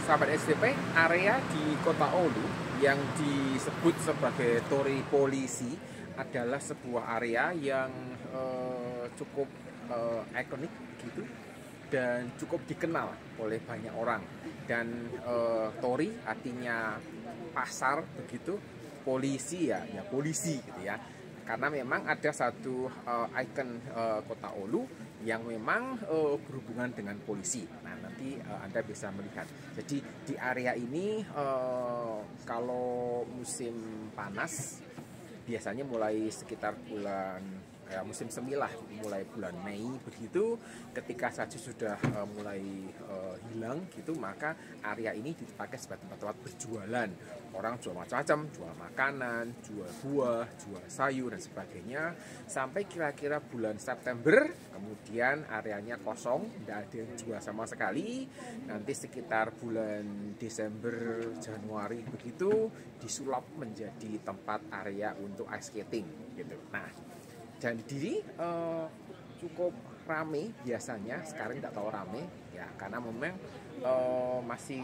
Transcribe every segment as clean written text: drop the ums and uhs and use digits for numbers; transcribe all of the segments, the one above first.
Sahabat SDP, area di Kota Oulu yang disebut sebagai Tori Polisi adalah sebuah area yang cukup ikonik gitu dan cukup dikenal oleh banyak orang. Dan Tori artinya pasar begitu, polisi ya polisi gitu ya. Karena memang ada satu ikon Kota Oulu yang memang berhubungan dengan polisi. Nah, nanti Anda bisa melihat. Jadi di area ini kalau musim panas biasanya mulai sekitar bulan musim semi lah, mulai bulan Mei begitu, ketika salju sudah mulai hilang gitu, maka area ini dipakai sebagai tempat-tempat berjualan. Orang jual macam-macam, jual makanan, jual buah, jual sayur dan sebagainya, sampai kira-kira bulan September, kemudian areanya kosong, tidak ada yang jual sama sekali. Nanti sekitar bulan Desember, Januari begitu disulap menjadi tempat area untuk ice skating gitu. Nah, dan diri cukup rame biasanya, sekarang tidak terlalu rame ya, karena memang masih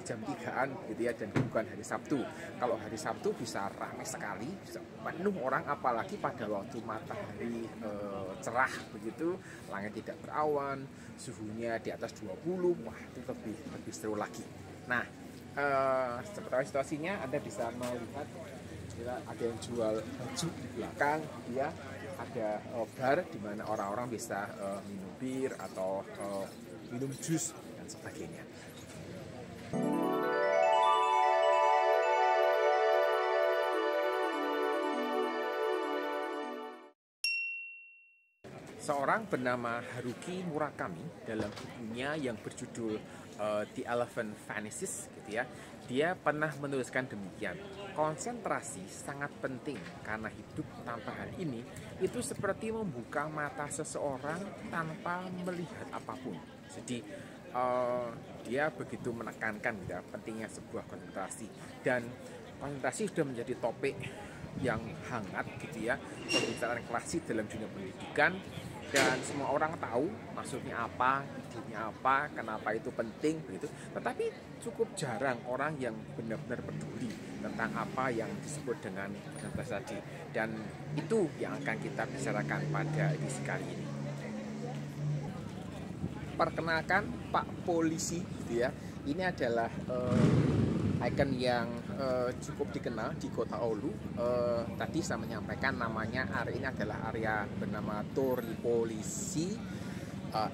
jam 3-an gitu ya, dan bukan hari Sabtu. Kalau hari Sabtu bisa rame sekali, bisa penuh orang, apalagi pada waktu matahari cerah begitu, langit tidak berawan, suhunya di atas 20, wah itu lebih seru lagi. Nah, seperti situasinya Anda bisa melihat ada yang jual baju di belakang, ya ada bar di mana orang-orang bisa minum bir atau minum jus dan sebagainya. Seorang bernama Haruki Murakami dalam bukunya yang berjudul The Elephant Vanishes gitu ya, dia pernah menuliskan demikian: konsentrasi sangat penting karena hidup tanpa hal ini itu seperti membuka mata seseorang tanpa melihat apapun. Jadi dia begitu menekankan gitu ya, pentingnya sebuah konsentrasi, dan konsentrasi sudah menjadi topik yang hangat gitu ya, pembicaraan klasik dalam dunia pendidikan, dan semua orang tahu maksudnya apa, idenya apa, kenapa itu penting begitu. Tetapi cukup jarang orang yang benar-benar peduli tentang apa yang disebut dengan konsentrasi tadi, dan itu yang akan kita bicarakan pada edisi kali ini. Perkenalkan Pak Polisi gitu ya. Ini adalah ikon yang cukup dikenal di Kota Oulu. Tadi saya menyampaikan namanya area ini adalah area bernama Tori Polisi.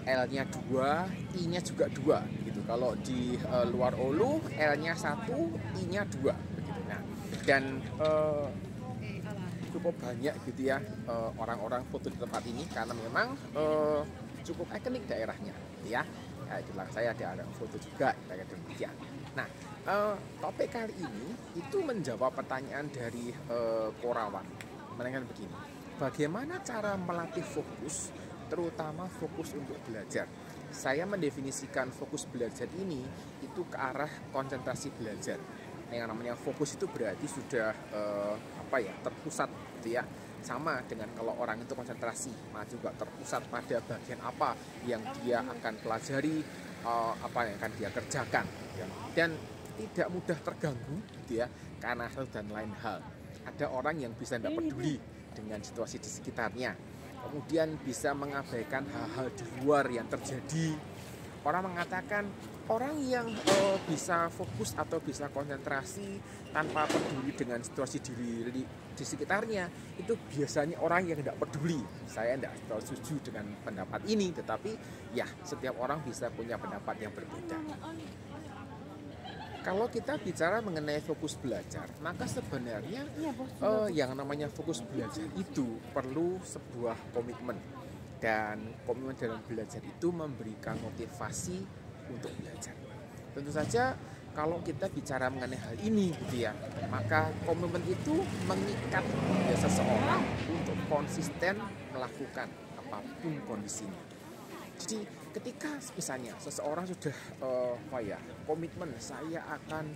L-nya 2, I-nya juga 2 gitu. Kalau di luar Oulu L-nya 1, I-nya 2 begitu. Nah, dan cukup banyak gitu ya orang-orang foto di tempat ini karena memang cukup ikonik daerahnya gitu ya. Di belakang saya ada foto juga kayak demikian. Nah, topik kali ini itu menjawab pertanyaan dari Korawan. Menanyakan begini: bagaimana cara melatih fokus, terutama fokus untuk belajar? Saya mendefinisikan fokus belajar ini itu ke arah konsentrasi belajar. Yang namanya fokus itu berarti sudah terpusat gitu ya. Sama dengan kalau orang itu konsentrasi, juga terpusat pada bagian apa yang dia akan pelajari, apa yang akan dia kerjakan ya. Dan tidak mudah terganggu gitu ya karena satu dan lain hal. Ada orang yang bisa tidak peduli dengan situasi di sekitarnya, kemudian bisa mengabaikan hal-hal di luar yang terjadi. Orang mengatakan orang yang bisa fokus atau bisa konsentrasi tanpa peduli dengan situasi di sekitarnya itu biasanya orang yang tidak peduli. Saya tidak terlalu setuju dengan pendapat ini, tetapi ya setiap orang bisa punya pendapat yang berbeda. Kalau kita bicara mengenai fokus belajar, maka sebenarnya yang namanya fokus belajar itu perlu sebuah komitmen. Dan komitmen dalam belajar itu memberikan motivasi untuk belajar. Tentu saja kalau kita bicara mengenai hal ini gitu ya, maka komitmen itu mengikat seseorang untuk konsisten melakukan apapun kondisinya. Jadi ketika misalnya seseorang sudah komitmen, saya akan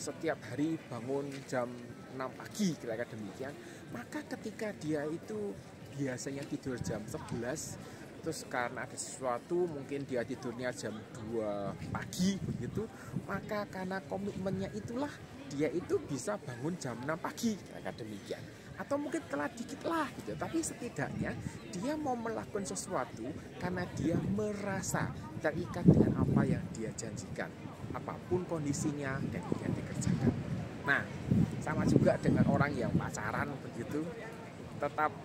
setiap hari bangun jam 6 pagi kira-kira demikian, maka ketika dia itu biasanya tidur jam 11, terus karena ada sesuatu mungkin dia tidurnya jam 2 pagi begitu, maka karena komitmennya itulah dia itu bisa bangun jam 6 pagi, kayak demikian. Atau mungkin telat dikit lah gitu, tapi setidaknya dia mau melakukan sesuatu karena dia merasa terikat dengan apa yang dia janjikan, apapun kondisinya, dan dia dikerjakan. Nah, sama juga dengan orang yang pacaran begitu, tetap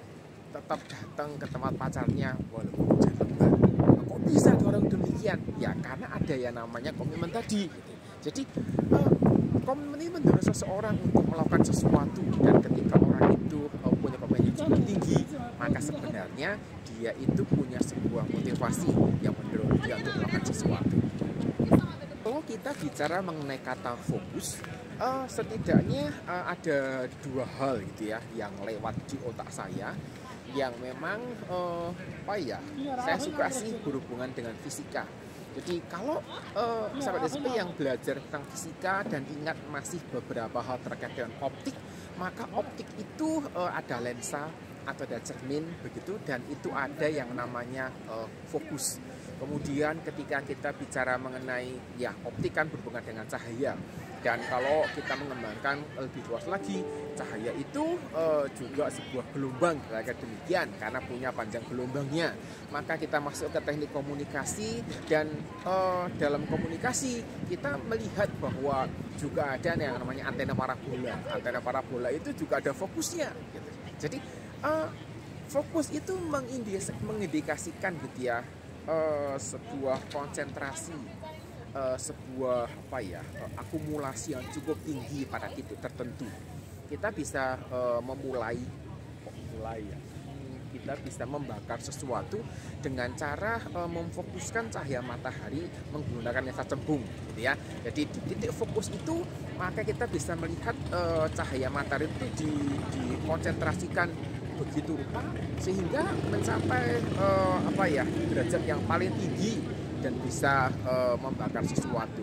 datang ke tempat pacarnya walaupun hujan lebat. Kok bisa orang demikian? Ya karena ada yang namanya komitmen tadi gitu. Jadi komitmen ini mendorong seseorang untuk melakukan sesuatu, dan ketika orang itu punya komitmen yang cukup tinggi, maka sebenarnya dia itu punya sebuah motivasi yang mendorong dia untuk melakukan sesuatu. Kalau kita bicara mengenai kata fokus, setidaknya ada dua hal gitu ya yang lewat di otak saya, yang memang saya suka sih berhubungan dengan fisika. Jadi kalau sahabat SP yang belajar tentang fisika dan ingat masih beberapa hal terkait dengan optik, maka optik itu ada lensa atau ada cermin begitu, dan itu ada yang namanya fokus. Kemudian ketika kita bicara mengenai optik kan berhubungan dengan cahaya, dan kalau kita mengembangkan lebih luas lagi, cahaya itu juga sebuah gelombang kayak demikian karena punya panjang gelombangnya. Maka kita masuk ke teknik komunikasi, dan dalam komunikasi kita melihat bahwa juga ada yang namanya antena parabola. Antena parabola itu juga ada fokusnya gitu. Jadi fokus itu mengindikasikan gitu ya, sebuah konsentrasi, sebuah akumulasi yang cukup tinggi pada titik tertentu. Kita bisa kita bisa membakar sesuatu dengan cara memfokuskan cahaya matahari menggunakan lensa cembung gitu ya. Jadi di titik fokus itu maka kita bisa melihat cahaya matahari itu dikonsentrasikan begitu rupa sehingga mencapai derajat yang paling tinggi dan bisa membakar sesuatu.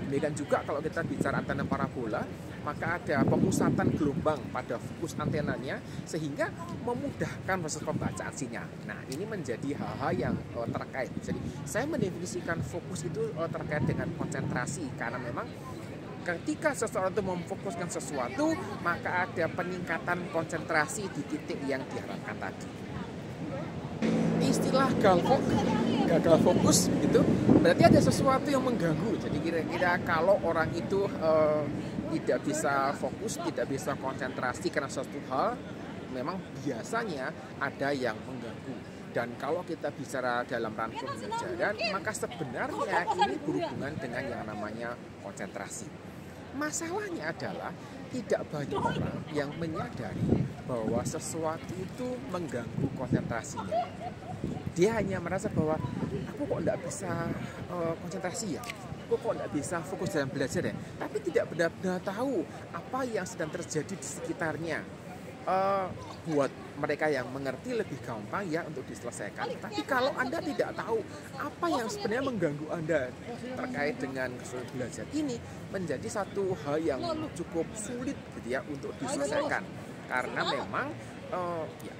Demikian juga kalau kita bicara antena parabola, maka ada pemusatan gelombang pada fokus antenanya sehingga memudahkan proses pembacaan sinyal. Nah, ini menjadi hal-hal yang terkait. Jadi saya mendefinisikan fokus itu terkait dengan konsentrasi, karena memang ketika seseorang itu memfokuskan sesuatu, maka ada peningkatan konsentrasi di titik yang diharapkan tadi. Istilah gagal fokus gitu, berarti ada sesuatu yang mengganggu. Jadi kira-kira kalau orang itu tidak bisa fokus, tidak bisa konsentrasi karena suatu hal, memang biasanya ada yang mengganggu. Dan kalau kita bicara dalam rangka pembelajaran, maka sebenarnya ini berhubungan dengan yang namanya konsentrasi. Masalahnya adalah tidak banyak orang yang menyadari bahwa sesuatu itu mengganggu konsentrasinya. Dia hanya merasa bahwa aku kok tidak bisa konsentrasi ya, aku kok tidak bisa fokus dalam belajar ya, tapi tidak benar-benar tahu apa yang sedang terjadi di sekitarnya. Buat mereka yang mengerti lebih gampang ya untuk diselesaikan. Tapi kalau Anda tidak tahu apa yang sebenarnya mengganggu Anda terkait dengan kesulitan belajar ini, menjadi satu hal yang cukup sulit gitu ya untuk diselesaikan. Karena memang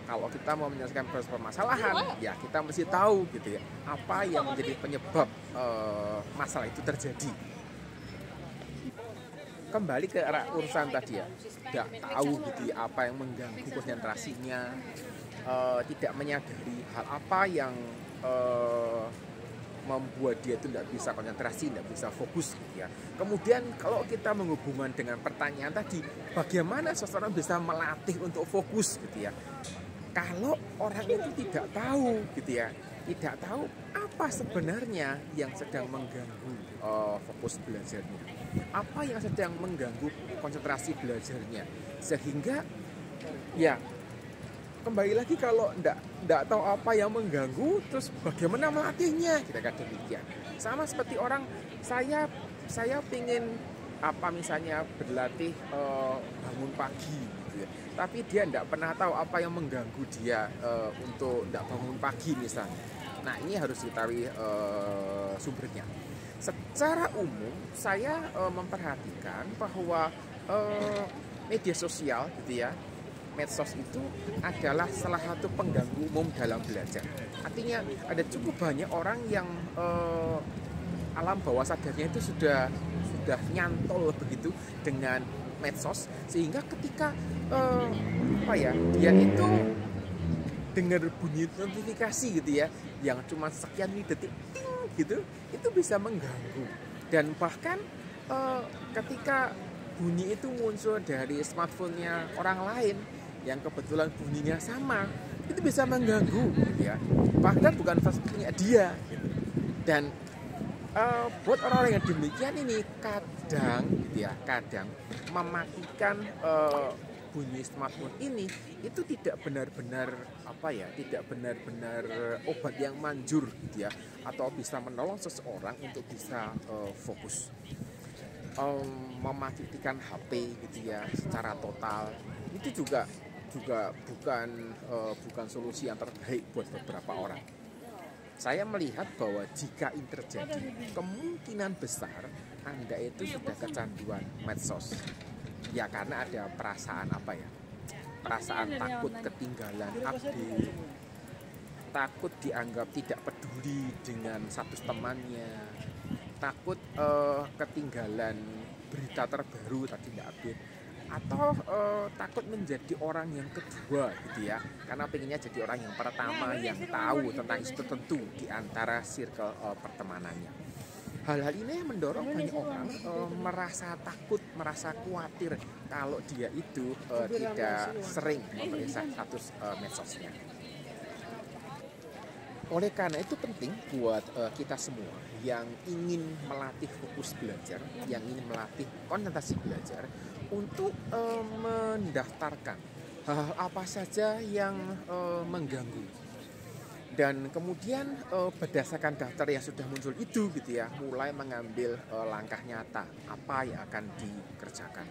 kalau kita mau menyelesaikan permasalahan, ya kita mesti tahu gitu ya apa yang menjadi penyebab masalah itu terjadi. Kembali ke arah urusan tadi ya, tidak tahu gitu ya, apa yang mengganggu konsentrasinya, tidak menyadari hal apa yang membuat dia itu tidak bisa konsentrasi, tidak bisa fokus gitu ya. Kemudian kalau kita menghubungkan dengan pertanyaan tadi, bagaimana seseorang bisa melatih untuk fokus gitu ya. Kalau orang itu tidak tahu gitu ya, tidak tahu apa sebenarnya yang sedang mengganggu fokus belajarnya, apa yang sedang mengganggu konsentrasi belajarnya, sehingga ya kembali lagi kalau tidak tahu apa yang mengganggu, terus bagaimana melatihnya, kira-kira demikian. Sama seperti orang saya pingin misalnya berlatih bangun pagi gitu ya. Tapi dia tidak pernah tahu apa yang mengganggu dia untuk tidak bangun pagi misalnya. Nah, ini harus diketahui sumbernya. Secara umum saya memperhatikan bahwa media sosial gitu ya, medsos itu adalah salah satu pengganggu umum dalam belajar. Artinya ada cukup banyak orang yang alam bawah sadarnya itu sudah nyantol begitu dengan medsos, sehingga ketika dia itu dengar bunyi notifikasi gitu ya, yang cuma sekian detik gitu, itu bisa mengganggu. Dan bahkan ketika bunyi itu muncul dari smartphone-nya orang lain yang kebetulan bunyinya sama, itu bisa mengganggu gitu ya, bahkan bukan punya dia gitu. Dan buat orang-orang yang demikian ini kadang mematikan bunyi smartphone ini itu tidak benar-benar obat yang manjur gitu ya, atau bisa menolong seseorang untuk bisa fokus. Mematikan HP gitu ya secara total itu juga bukan solusi yang terbaik buat beberapa orang. Saya melihat bahwa jika ini terjadi, kemungkinan besar Anda itu sudah kecanduan medsos. Ya karena ada perasaan takut ketinggalan update, takut dianggap tidak peduli dengan status temannya, takut ketinggalan berita terbaru tadi tidak update, atau takut menjadi orang yang kedua gitu ya, karena pengennya jadi orang yang pertama yang tahu tentang isu tertentu di antara circle pertemanannya. Hal-hal ini mendorong banyak orang merasa takut, merasa khawatir kalau dia itu tidak sering memeriksa status medsosnya. Oleh karena itu penting buat kita semua yang ingin melatih fokus belajar, yang ingin melatih konsentrasi belajar, untuk mendaftarkan hal-hal apa saja yang mengganggu. Dan kemudian berdasarkan daftar yang sudah muncul itu gitu ya, mulai mengambil langkah nyata apa yang akan dikerjakan.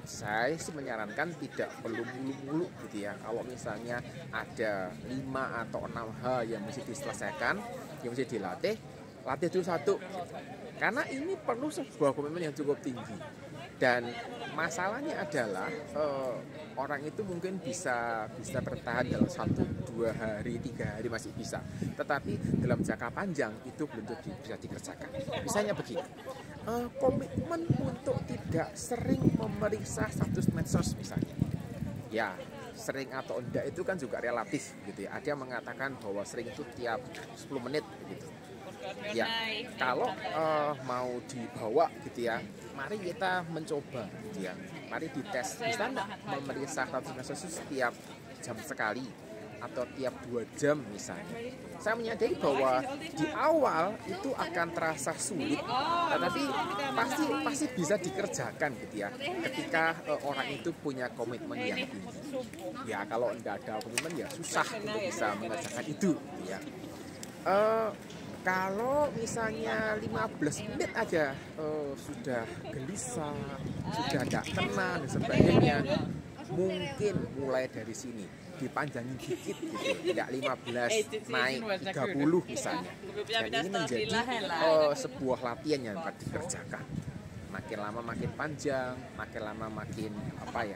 Saya sih menyarankan tidak perlu mulu-mulu gitu ya. Kalau misalnya ada 5 atau 6 hal yang mesti diselesaikan, yang mesti latih dulu satu. Karena ini perlu sebuah komitmen yang cukup tinggi. Dan masalahnya adalah orang itu mungkin bisa bertahan dalam 1-2 hari, 3 hari masih bisa. Tetapi dalam jangka panjang itu belum tentu bisa dikerjakan. Misalnya begini, komitmen untuk tidak sering memeriksa status medsos misalnya. Ya, sering atau enggak itu kan juga relatif gitu ya. Ada yang mengatakan bahwa sering itu tiap 10 menit gitu. Ya, kalau mau dibawa gitu ya, mari kita mencoba gitu ya. Mari dites, bisa nggak memeriksa status medsos setiap jam sekali atau tiap 2 jam misalnya. Saya menyadari bahwa di awal itu akan terasa sulit, tetapi pasti bisa dikerjakan gitu ya, ketika orang itu punya komitmen yang tinggi. Ya kalau nggak ada komitmen ya susah untuk bisa mengerjakan itu gitu ya. Kalau misalnya 15 menit aja sudah gelisah, sudah tidak tenang dan sebagainya, mungkin mulai dari sini dipanjangin dikit gitu, tidak 15 naik 30 misalnya. Dan ini menjadi sebuah latihan yang dapat dikerjakan. Makin lama makin panjang, makin lama makin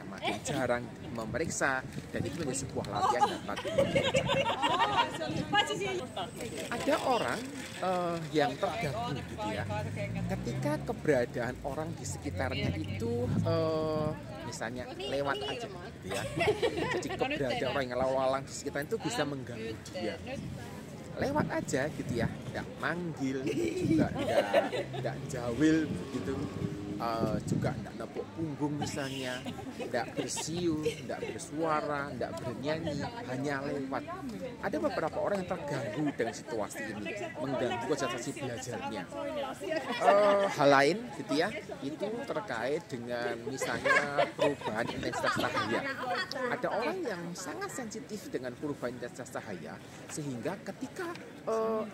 makin jarang memeriksa, dan itu menjadi sebuah latihan yang dapat dikerjakan. Ada orang yang terganggu gitu ya, ketika keberadaan orang di sekitarnya itu misalnya lewat aja gitu ya. Jadi keberadaan orang yang lalu-lalang di sekitar itu bisa mengganggu dia. Lewat aja gitu ya, nggak manggil, juga nggak jawil begitu, juga nggak nepuk punggung misalnya, nggak bersiul, nggak bersuara, nggak bernyanyi, hanya lewat. Ada beberapa orang yang terganggu dengan situasi ini, mengganggu konsentrasi belajarnya. Hal lain gitu ya, itu terkait dengan misalnya perubahan intensitas cahaya. Ada orang yang sangat sensitif dengan perubahan intensitas cahaya, sehingga ketika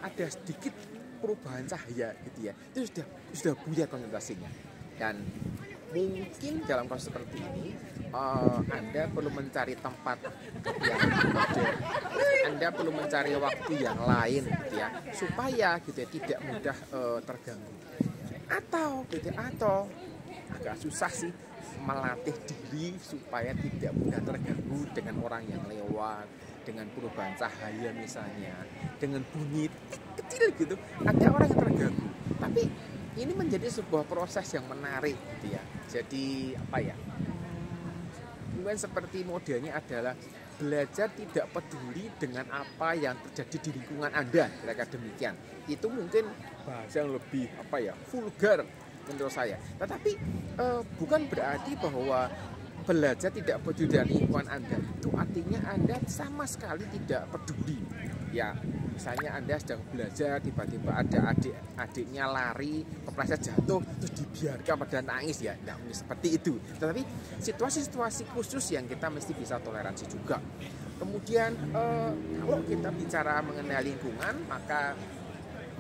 ada sedikit perubahan cahaya gitu ya, itu sudah buyar konsentrasinya. Dan mungkin dalam kasus seperti ini Anda perlu mencari tempat yang berbeda, Anda perlu mencari waktu yang lain gitu ya, supaya gitu ya tidak mudah terganggu. Atau agak susah sih, melatih diri supaya tidak mudah terganggu dengan orang yang lewat, dengan perubahan cahaya misalnya, dengan bunyi kecil gitu, ada orang yang terganggu. Tapi ini menjadi sebuah proses yang menarik gitu ya. Jadi apa ya? Mungkin seperti modelnya adalah belajar tidak peduli dengan apa yang terjadi di lingkungan Anda, kira-kira demikian. Itu mungkin bahasa yang lebih apa ya, vulgar menurut saya. Tetapi bukan berarti bahwa belajar tidak peduli dengan lingkungan Anda itu artinya Anda sama sekali tidak peduli. Ya, misalnya Anda sedang belajar, tiba-tiba ada adiknya lari, kepleset jatuh, terus dibiarkan pada nangis, ya, nah, seperti itu. Tetapi situasi-situasi khusus yang kita mesti bisa toleransi juga. Kemudian kalau kita bicara mengenai lingkungan, maka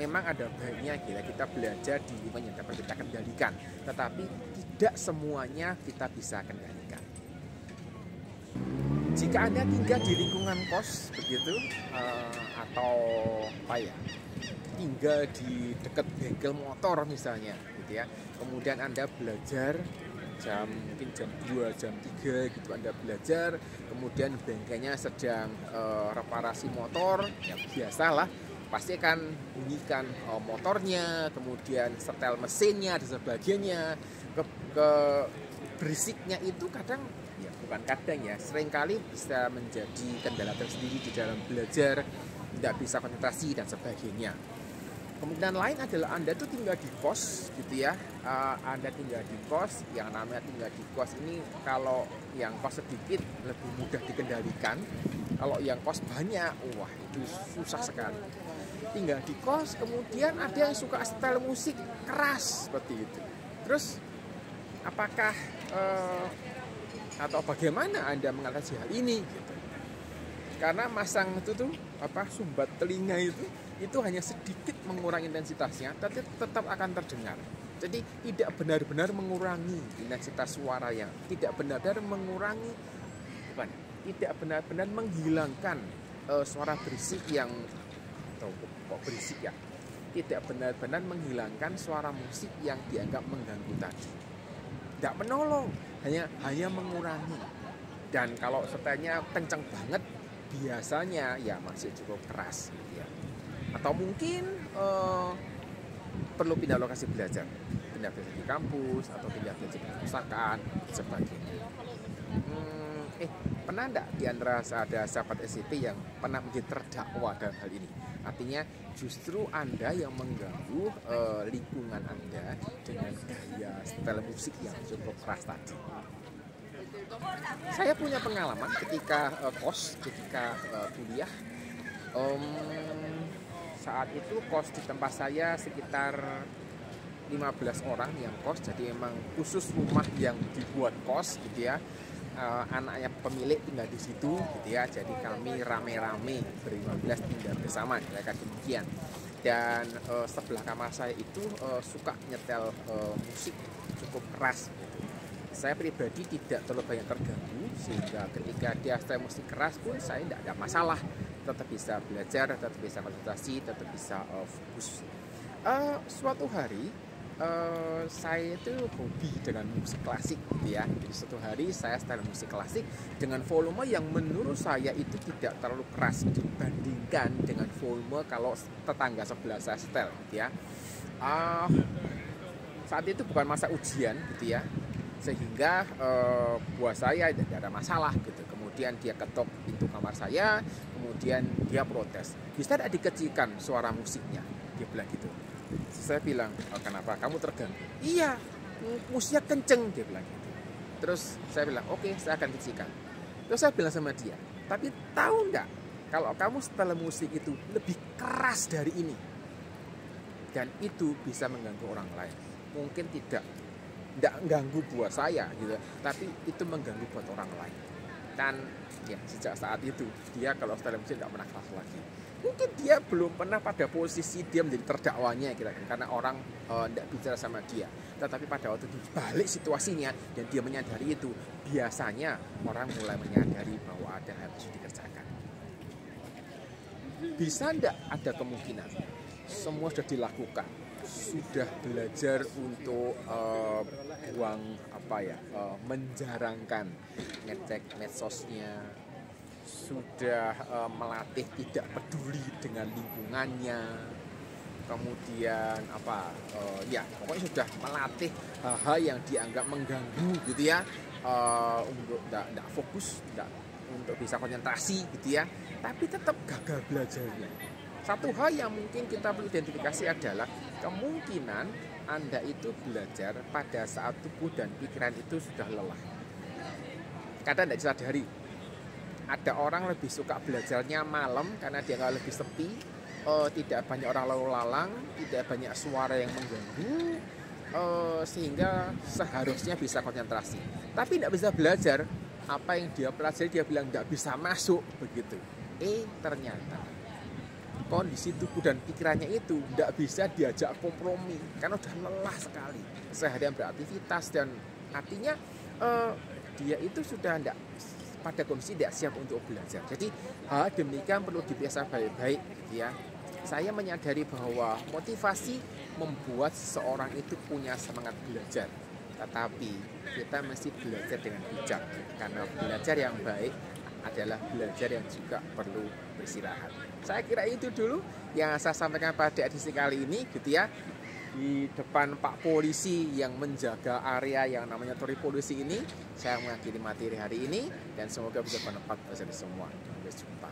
memang ada baiknya kita belajar di lingkungan yang dapat kita kendalikan. Tetapi tidak semuanya kita bisa kendalikan. Jika Anda tinggal di lingkungan kos begitu, atau apa ya, tinggal di dekat bengkel motor misalnya gitu ya, kemudian Anda belajar mungkin jam 2, jam 3 gitu Anda belajar, kemudian bengkelnya sedang reparasi motor, ya biasalah pasti akan bunyikan motornya, kemudian setel mesinnya dan sebagainya. Ke berisiknya itu kadang, ya bukan kadang ya, seringkali bisa menjadi kendala tersendiri di dalam belajar, tidak bisa konsentrasi dan sebagainya. Kemudian lain adalah Anda tuh tinggal di kos gitu ya. Anda tinggal di kos, yang namanya tinggal di kos ini kalau yang kos sedikit lebih mudah dikendalikan. Kalau yang kos banyak, wah itu susah sekali. Tinggal di kos, kemudian ada yang suka setel musik keras seperti itu. Terus apakah atau bagaimana Anda mengatasi hal ini gitu. Karena masang itu tuh sumbat telinga itu hanya sedikit mengurangi intensitasnya, tapi tetap akan terdengar. Jadi tidak benar-benar mengurangi intensitas suara, yang tidak benar-benar mengurangi, tidak benar-benar menghilangkan suara berisik yang berisik ya. Tidak benar-benar menghilangkan suara musik yang dianggap mengganggu tadi. Tidak menolong, hanya mengurangi. Dan kalau setelnya kencang banget, biasanya ya masih cukup keras gitu ya. Atau mungkin perlu pindah lokasi belajar, pindah belajar di kampus atau pindah belajar di perpustakaan dan sebagainya. Pernah enggak di antara ada sahabat SCP yang pernah menjadi terdakwa dalam hal ini? Artinya justru Anda yang mengganggu lingkungan Anda dengan gaya setel musik yang cukup keras tadi. Saya punya pengalaman ketika ketika kuliah. Saat itu kos di tempat saya sekitar 15 orang yang kos, jadi memang khusus rumah yang dibuat kos gitu ya. Anaknya pemilik tinggal di situ gitu ya, jadi kami rame-rame ber-15 tinggal bersama, mereka demikian. Dan sebelah kamar saya itu suka nyetel musik cukup keras gitu. Saya pribadi tidak terlalu banyak terganggu, sehingga ketika dia setel musik keras pun saya tidak ada masalah, tetap bisa belajar, tetap bisa konsentrasi, tetap bisa fokus. Suatu hari saya itu hobi dengan musik klasik gitu ya. Jadi suatu hari saya setel musik klasik dengan volume yang menurut saya itu tidak terlalu keras dibandingkan dengan volume kalau tetangga sebelah saya setel gitu ya. Saat itu bukan masa ujian gitu ya, sehingga buat saya tidak ada masalah gitu. Kemudian dia ketok pintu kamar saya, kemudian dia protes, bisa tidak dikecilkan suara musiknya, dia bilang gitu. Saya bilang, kenapa kamu terganggu? Iya, musiknya kenceng, dia bilang gitu. Terus saya bilang, oke, saya akan kecilkan. Terus saya bilang sama dia, tapi tahu nggak kalau kamu setel musik itu lebih keras dari ini, dan itu bisa mengganggu orang lain. Mungkin tidak ganggu buat saya gitu, tapi itu mengganggu buat orang lain. Dan ya sejak saat itu dia kalau setel musik tidak pernah keras lagi. Mungkin dia belum pernah pada posisi dia menjadi terdakwanya karena orang tidak bicara sama dia. Tetapi pada waktu dibalik situasinya dan dia menyadari itu, biasanya orang mulai menyadari bahwa ada hal yang harus dikerjakan. Bisa tidak ada kemungkinan semua sudah dilakukan, sudah belajar untuk buang menjarangkan ngecek medsosnya, sudah melatih tidak peduli dengan lingkungannya, kemudian pokoknya sudah melatih hal-hal yang dianggap mengganggu gitu ya, untuk tidak fokus, untuk bisa konsentrasi gitu ya, tapi tetap gagal belajarnya. Satu hal yang mungkin kita perlu identifikasi adalah kemungkinan Anda itu belajar pada saat tubuh dan pikiran itu sudah lelah. Kadang tidak disadari. Ada orang lebih suka belajarnya malam karena dia nggak lebih sepi, tidak banyak orang lalu lalang, tidak banyak suara yang mengganggu, sehingga seharusnya bisa konsentrasi. Tapi tidak bisa belajar, apa yang dia pelajari dia bilang tidak bisa masuk begitu. Ternyata kondisi tubuh dan pikirannya itu tidak bisa diajak kompromi karena sudah lelah sekali seharian beraktivitas, dan artinya dia itu sudah tidak pada kondisi tidak siap untuk belajar. Jadi hal demikian perlu dibiasakan baik-baik gitu ya. Saya menyadari bahwa motivasi membuat seseorang itu punya semangat belajar, tetapi kita mesti belajar dengan bijak, karena belajar yang baik adalah belajar yang juga perlu beristirahat. Saya kira itu dulu yang saya sampaikan pada edisi kali ini gitu ya. Di depan Pak Polisi yang menjaga area yang namanya Tori Polisi ini, saya mengakhiri materi hari ini dan semoga bisa bermanfaat bagi semua. Sampai jumpa.